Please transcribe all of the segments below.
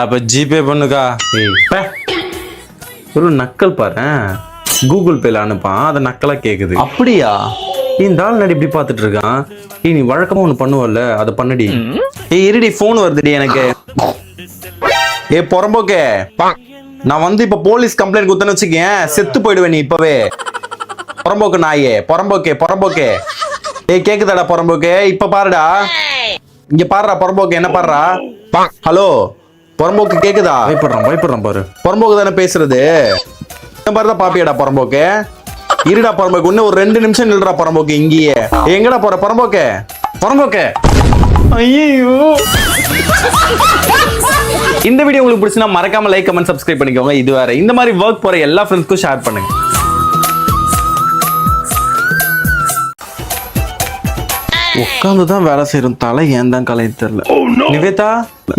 அப்ப ஜிபே பண்ணுக்கா. ஒரு நக்கல் பாரு, கூகுள் பேல அனுப்பான், அதை நக்கலா கேக்குது. அப்படியா? இந்த ஆள் நடி இப்படி பாத்துட்டு இருக்கான். நீ வழக்கமா ஒண்ணு பண்ணுவல்ல, அதை பண்ணுடி. இருடி, போன் வருதுடி எனக்கு. பொறம்போக்கே, நான் வந்து இப்ப போலீஸ் கம்ப்ளைண்ட் கொடுத்தேன்னு வச்சுக்கேன், செத்து போயிடுவேன் நீ இப்பவே. புறம்போக்கு நாயே, புறம்போக்கே. கேக்குதாடா புறம்போக்கு? இப்ப பாருடா, இங்க பாருடா புறம்போக்கு, என்ன பாருடா. ஹலோ புறம்போக்கு, கேக்குதா? பயப்படுறான் பாரு. புறம்போக்கு தானே பேசுறது. இந்த மாதிரிதான் பாப்பியாடா புறம்போக்கு? இருடா புறம்போக்கு, இன்னும் ஒரு 2 நிமிஷம் நில்றா புறம்போக்கு. இங்கேயே எங்கடா போற புறம்போக்கு? ஐயோ, இந்த வீடியோ உங்களுக்கு பிடிச்சுன்னா மறக்காம லைக், கமெண்ட், சப்ஸ்கிரைப் பண்ணிக்கோங்க. இது வேற இந்த மாதிரி ஒர்க் போற எல்லா ஃப்ரெண்ட்ஸ்க்கும் ஷேர் பண்ணுங்க. உட்காந்துதான் வேலை செய்யறோம், தலை ஏன் தான் கலையை தெரியல. நிவேதா,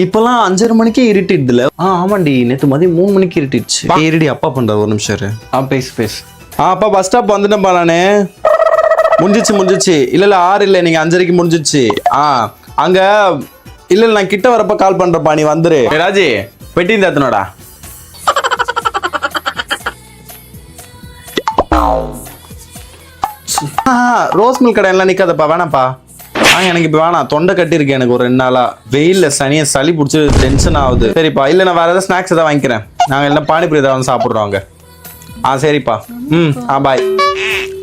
இப்பெல்லாம் 5:30 மணிக்கே இருட்டிடுதுல? ஆமாண்டி, நேத்து மதியம் 3 மணிக்கு இருட்டிடுச்சு. இருடி, அப்பா பண்ற, ஒரு நிமிஷம் இரு. பேசு. அப்பா பஸ் ஸ்டாப் வந்துட்டேன்ப்பா நானு. முடிஞ்சிச்சு. இல்ல 6 இல்ல, நீங்க 5:30க்கு முடிஞ்சிச்சு. அங்க இல்ல, நான் கிட்ட வரப்ப கால் பண்றப்பா, நீ வந்துரு. ராஜி, பெட்டி தாத்தனோடா. ரோஸ் மில்க் கடை எல்லாம் நிக்காதப்பா, வேணாப்பா. எனக்கு இப்ப வேணாம், தொண்டை கட்டி இருக்கு எனக்கு ஒரு 2 நாளா. வெயில்ல சனிய சளி பிடிச்சி டென்ஷன் ஆகுது. சரிப்பா, இல்ல நான் வேற ஏதாவது ஸ்நாக்ஸ் ஏதாவது வாங்கிக்கிறேன். நாங்க எல்லாம் பானிபுரி ஏதாவது வந்து சாப்பிடுறோம். சரிப்பா. பாய்.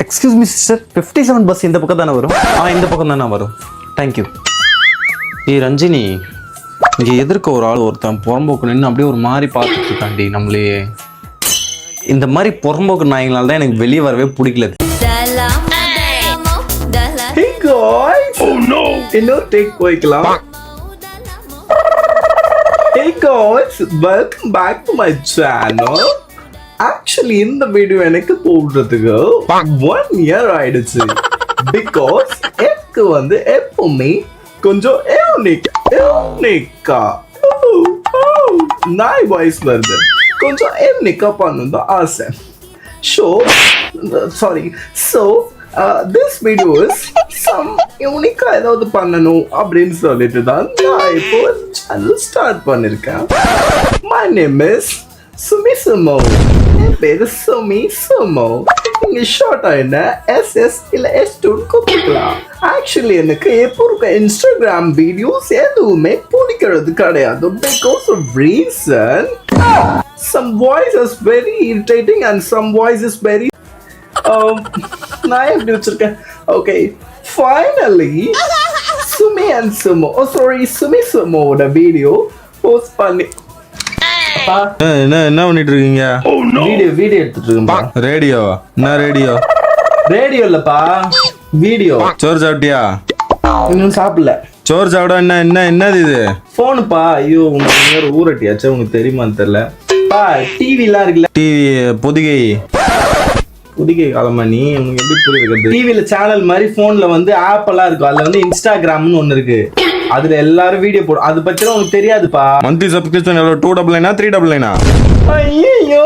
எக்ஸ்கியூஸ் மீ சிஸ்டர், 57 பஸ் இந்த பக்கம் தானே வரும்? இந்த பக்கம் தானே வரும். தேங்க்யூ. ரஞ்சினி, இங்க எதிர்க்க ஒரு ஆள் ஒருத்தன் புறம்போக்கு நின்று அப்படியே ஒரு மாதிரி பார்த்துட்டு இருக்காண்டி நம்மளையே. இந்த மாதிரி புறம்போக்கு நாய்களால தான் எனக்கு வெளியே வரவே பிடிக்கல. இன்னொரு டேக் போய்க்கலாம். Hey guys, welcome back to my channel. Actually, இந்த வீடியோ எனக்கு போடுறதுக்கு 1 year ஆயிடுச்சு. Because எனக்கு வந்து எப்பவுமே கொஞ்சம் யூனிக்கா நாய் வாய்ஸ் வருது, கொஞ்சம் யூனிக்கா பண்ணணும் தான் ஆசை. So this video is some யூனிக்கா ஏதாவது பண்ணணும் அப்படின்னு சொல்லிட்டு தான் நான் இப்போ சேனல் ஸ்டார்ட் பண்ணிருக்கேன். My name is Sumo. என் பேரு சுமோ. நீங்க ஷார்ட்டா என்ன SS இல்ல S2 கூப்பிடலாம். ஆக்சுவலி எனக்கு எப்போ இருக்க இன்ஸ்டாகிராம் வீடியோஸ் எதுவுமே பிடிக்கிறது கிடையாது. Because of reason, some voice is very irritating and some voice is very நான் எப்படி வச்சிருக்கேன். ஓகே, ஃபைனலி சுமோட வீடியோ போஸ்ட் பண்ணி. என்ன பண்ணிட்டு இருக்கீங்க? வீடியோ எடுத்துட்டு இருக்கேன். ரேடியோவா? என்ன ரேடியோ இல்லப்பா, வீடியோ. சோறு சாப்பிட்டியா? இன்னும் சாப்பிடல. சோறு சாப்பிட என்னது இது? போனுப்பா. ஐயோ, உங்களுக்கு ஊரட்டியாச்சா? உங்களுக்கு தெரியுமான்னு தெரியல. டிவி எல்லாம் இருக்குல்ல, டிவி புதிகை காலமா நீ, உங்களுக்கு எப்படி புரியுது? டிவில சேனல் மாதிரி போன்ல வந்து ஆப் எல்லாம் இருக்கும். அதுல வந்து இன்ஸ்டாகிராம்னு ஒண்ணு இருக்கு, அதுல எல்லாரும் வீடியோ போடும். அது பத்தி உங்களுக்கு தெரியாதுப்பா. மந்த்லி சப்ஸ்கிரிப்ஷன் எவ்வளவு? 299 399? ஐயோ,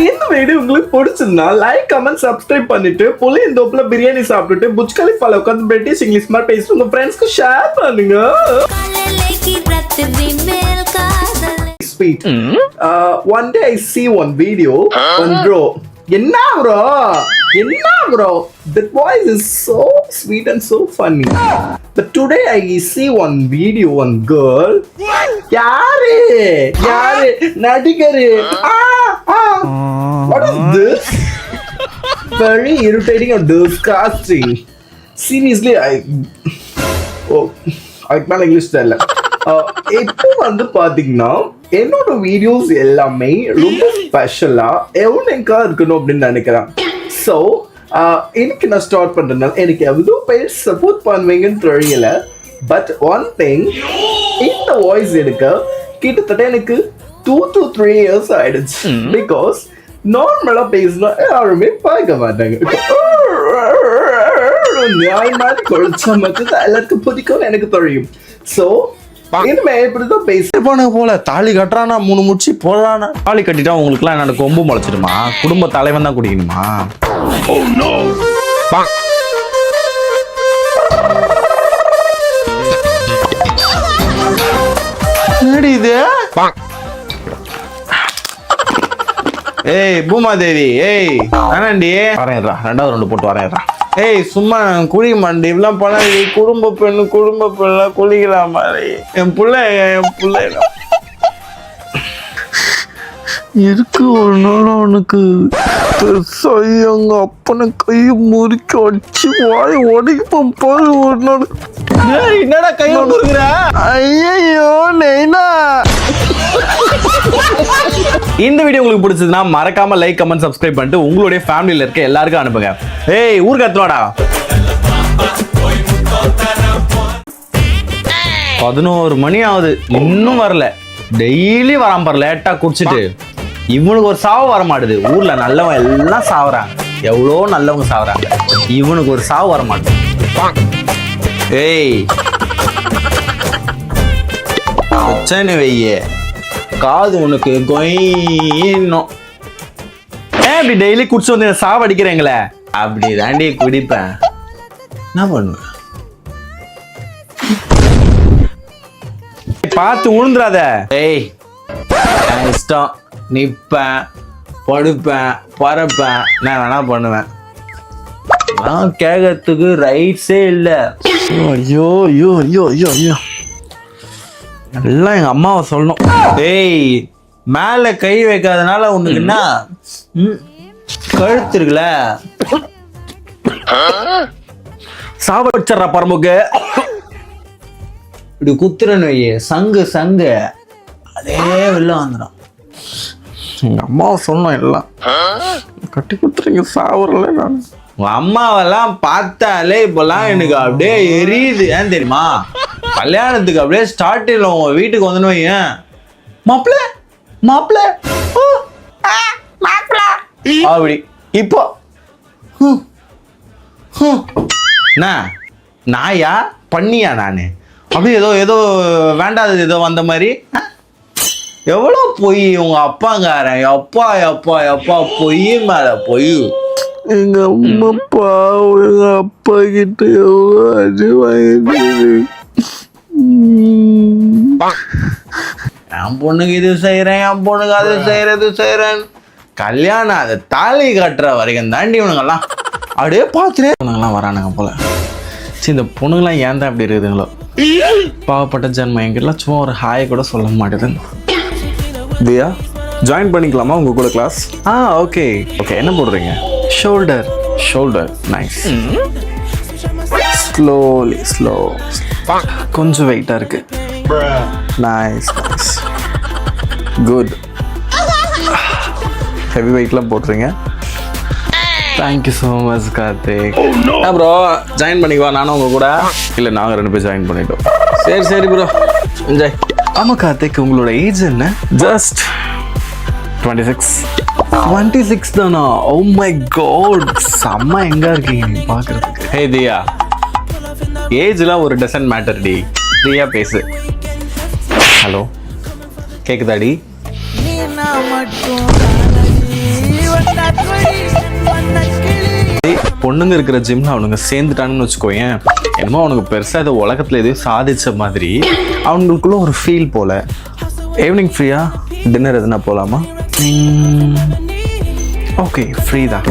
இந்த வீடியோ உங்களுக்கு பிடிச்சிருந்தா லைக், கமெண்ட், சப்ஸ்கிரைப் பண்ணிட்டு புளியந்தோப்புல பிரியாணி சாப்பிட்டுட்டு புஜ் கலிஃபால உட்காந்து பிரிட்டிஷ் இங்கிலீஷ் மாதிரி பேசிட்டு உங்க ஃப்ரெண்ட்ஸ்க்கு ஷேர் பண்ணுங்க. Sweet. One day I see one video on bro. Enna bro? That voice is so sweet and so funny. But today I see one video, one girl. Yaare nadigaru. What is this? Very irritating and disgusting. Seriously, I can't English tell. இப்போ வந்து பாத்தீங்கன்னா என்னோட videos எல்லாமே ரொம்ப ஸ்பெஷலா யூனிக்கா இருக்கணும் அப்படின்னு நினைக்கிறேன். ஸோ இன்னைக்கு நான் ஸ்டார்ட் பண்றதுனால எனக்கு எவ்வளோ பேர் சப்போர்ட் பண்ணுவீங்கன்னு தெரியல. பட் ஒன் திங், இந்த வாய்ஸ் எடுக்க கிட்டத்தட்ட எனக்கு 2 to 3 years ஆயிடுச்சு. பிகாஸ் நார்மலா பேசினா யாருமே பார்க்க மாட்டாங்க. நியாயமான குறைச்ச மட்டும் எல்லாருக்கும் பிடிக்கும் எனக்கு தெரியும். ஸோ இனிமே இப்படிதான் பேச போல தாலி கட்டுறானா 3 முடிச்சு போடுறானா. தாலி கட்டிட்டா உங்களுக்கு எல்லாம் என்னோட கொம்பு முளைச்சிடுமா? குடும்ப தலைவன் தான் குடிக்கணுமா? என்னடி இது? ஏய் பூமாதேவி, ஏய் ஆனாண்டி வரேன்டா, 2வது ரவுண்டு போட்டு வரேன்டா. ஏய் சும்மா குடி மாண்டி, இப்பெல்லாம் பண்ணி குடும்ப பெண்ணெல்லாம் குளிக்கலாம் மாதிரி. என் பிள்ளை இருக்கு. ஒரு நாள் அவனுக்கு பெருசாகி எங்க அப்பனை கையை முறிக்க அடிச்சு வாய் உடைப்போம் பாரு ஒரு நாள். என்னடா கையை முறுக்குற? ஐயோ நெய்னா. இந்த வீடியோ உங்களுக்கு பிடிச்சதுன்னா மறக்காம லைக், கமெண்ட், சப்ஸ்கிரைப் பண்ணிட்டு உங்களுடைய ஃபேமிலியில இருக்க எல்லாருக்கும் அனுப்புங்க. ஏய் ஊருக்கு எத்தனோடா? 11 மணி ஆகுது, இன்னும் வரல. டெய்லி வராம பாரு, லேட்டா குடிச்சிட்டு. இவனுக்கு ஒரு சாவு வர மாட்டுது. ஊர்ல நல்லவங்க எல்லாம் சாவுறாங்க, எவ்வளோ நல்லவங்க சாவுறாங்க, இவனுக்கு ஒரு சாவு வர மாட்டுது. ஏய் பிரச்சனை வையே, காது உனக்கு கொயின்னும். அப்படி டெய்லி குடிச்சு வந்து சாவு அடிக்கிறீங்களே, அப்படி தாண்டி குடிப்பேன். என்ன பண்ணுவேன்? பார்த்து உழுந்துராத. ஏய் இஷ்டம், நிப்பேன், படுப்பேன், பறப்பேன், நான் வேணா பண்ணுவேன். நான் கேட்கறதுக்கு ரைட்ஸே இல்லை. ஐயோ ஐயோ ஐயோ ஐயோ ஐயோ, எல்லாம் எங்க அம்மாவை சொல்லணும். ஏய் மேல கை வைக்காதனால உனக்கு என்ன கழுத்து இருக்குல்ல, சாவடிச்சா பரம்புக்கு இப்படி குத்துறன்னு வையே, சங்கு அதே வெளில வந்துடும். எங்க அம்மாவை சொல்லணும், எல்லாம் கட்டி குத்துறீங்க, சாவறல. நான் உங்க அம்மாவெல்லாம் பார்த்தாலே இப்பெல்லாம் எனக்கு அப்படியே எரியுது. ஏன் தெரியுமா? கல்யாணத்துக்கு அப்படியே ஸ்டார்டிங்ல உங்க வீட்டுக்கு வந்துன்னு வையேன், மாப்பிள்ள அப்படி. இப்போ நாயா பண்ணியா நானு அப்படி ஏதோ வேண்டாதது ஏதோ வந்த மாதிரி. எவ்வளோ பொய் உங்க அப்பாங்காரன், எப்பா பொய் மேல பொய். எங்க அம்மா பாவம், எங்க அப்பா கிட்ட எவ்வளோ அடி வாங்கிட்டு, என் பொண்ணுக்கு இது செய்யறேன், என் பொண்ணுக்கு அது செய்யறேன். கல்யாணம் அதை தாலி கட்டுற வரைக்கும் தாண்டி இவனுங்கெல்லாம் அப்படியே பார்த்துட்டே இவனுங்கெல்லாம் வரானுங்க போல. சரி இந்த பொண்ணுங்களாம் ஏன் தான் அப்படி இருக்குதுங்களோ, பாவப்பட்ட ஜென்மம். எங்கிட்டலாம் சும்மா ஒரு ஹாய் கூட சொல்ல மாட்டேதுங்க. தியா ஜாயின் பண்ணிக்கலாமா உங்க கூட கிளாஸ்? ஓகே என்ன போடுறீங்க? Shoulder nice. ஸ்லோ கொஞ்சம் வெயிட்டா இருக்கு. Nice good. ஹெவி வெயிட்லாம் போடுறீங்க. Thank you so much Karthik. Bro join பண்ணிக்குவா நானும் உங்க கூட? இல்லை நாங்கள் 2 பேர் ஜாயின் பண்ணிட்டோம். சரி ப்ரோ என்ஜாய். ஆமாம் கார்த்திக், உங்களோட ஏஜ் என்ன? ஜஸ்ட் 26 தானா? ஓ மை காட், செம்ம எங்க இருக்கீங்க பார்க்கறதுக்கு. ஹே தியா, ஏஜ்லாம் ஒரு டசன்ட் மேட்டர் டி, ஃப்ரீயா பேசு. ஹலோ கேக்குதாடி? பொண்ணுங்க இருக்கிற ஜிம்ல அவனுங்க சேர்ந்துட்டானுன்னு வச்சுக்கோயேன், என்னமோ அவனுக்கு பெருசா ஏதோ உலகத்துல எதையும் சாதிச்ச மாதிரி அவங்களுக்குள்ள ஒரு ஃபீல் போல. ஈவினிங் ஃப்ரீயா? டின்னர் எதுனா போலாமா? ஓகே ஃப்ரீ தான்.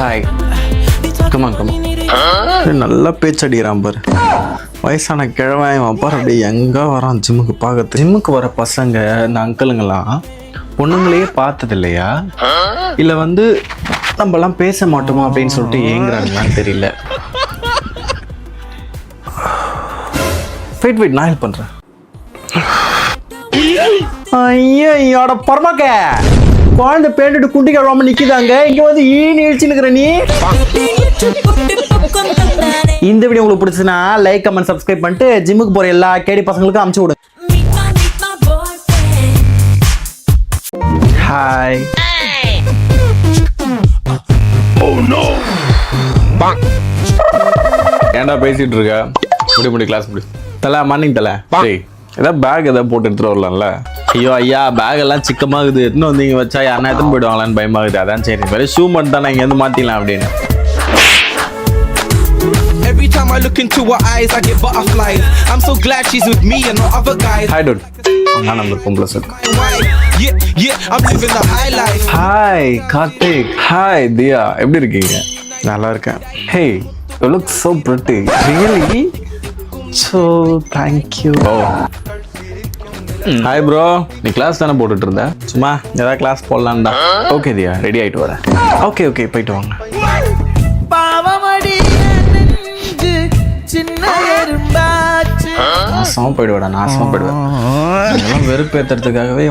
ஹாய் கமான் நல்லா பேச்சடிக்கிறான் பாரு. வயசான கிழவன் அப்புறம் அப்படியே எங்கே வரான் ஜிம்முக்கு பார்க்கறது. ஜிம்முக்கு வர பசங்க இந்த அங்கிளுங்கெல்லாம் பொண்ணுங்களையே பார்த்தது இல்லையா, இல்லை நம்மலாம் பேச மாட்டோமா அப்படின்னு சொல்லிட்டு ஏங்குறாங்களான்னு தெரியல. வெயிட் நான் ஹெல்ப் பண்ணுறேன். ஐயோட பரமாக்க குழந்தை பேண்டுட்டு குட்டி கிழவாம நிக்குதாங்க, இங்க வந்து ஈழ்ச்சி நிக்கிற நீ. இந்த வீடியோ உங்களுக்கு பிடிச்சுன்னா லைக், கமெண்ட், சப்ஸ்கிரைப் பண்ணிட்டு ஜிம்முக்கு போற எல்லா கேடி பசங்களுக்கும் அனுப்பிச்சு விடுங்க. ஹாய். ஏன்டா பேசிட்டு இருக்க? முடி கிளாஸ் முடி. தலை மார்னிங் தலை. ஏதாவது பேக் ஏதாவது போட்டு எடுத்துட்டு வரலாம்ல? ஐயோ ஐயா பேக் எல்லாம் சிக்கமாகுது, எத்தனை வந்து இங்கே வச்சா யாருன்னா எத்தனை போயிடுவாங்களான்னு பயமாகுது. அதான் சரி வேறு ஷூ மட்டும் தானே இங்கேருந்து மாற்றிக்கலாம் அப்படின்னு. time I look into her eyes, I get butterflies. I'm so glad she's with me and not other guys. Hi dude நான் நம்பர் பொம்பளை sir Why? Yeah, I'm living the high life. Hi Karthik hi Diya எப்படி இருக்கீங்க நல்லா இருக்கேன் hey you look so pretty really so thank you hi bro நீ class தானே போட்டுட்டு இருந்த சும்மா ஏதாவது கிளாஸ் போடலான்டா ஓகே தியா ரெடி ஆயிட்டு வரேன் ஓகே ஓகே போயிட்டு வாங்க நாசமா போயிடுவேடா நாசமா போயிடுவேன் வெறுப்பேற்றுறதுக்காகவே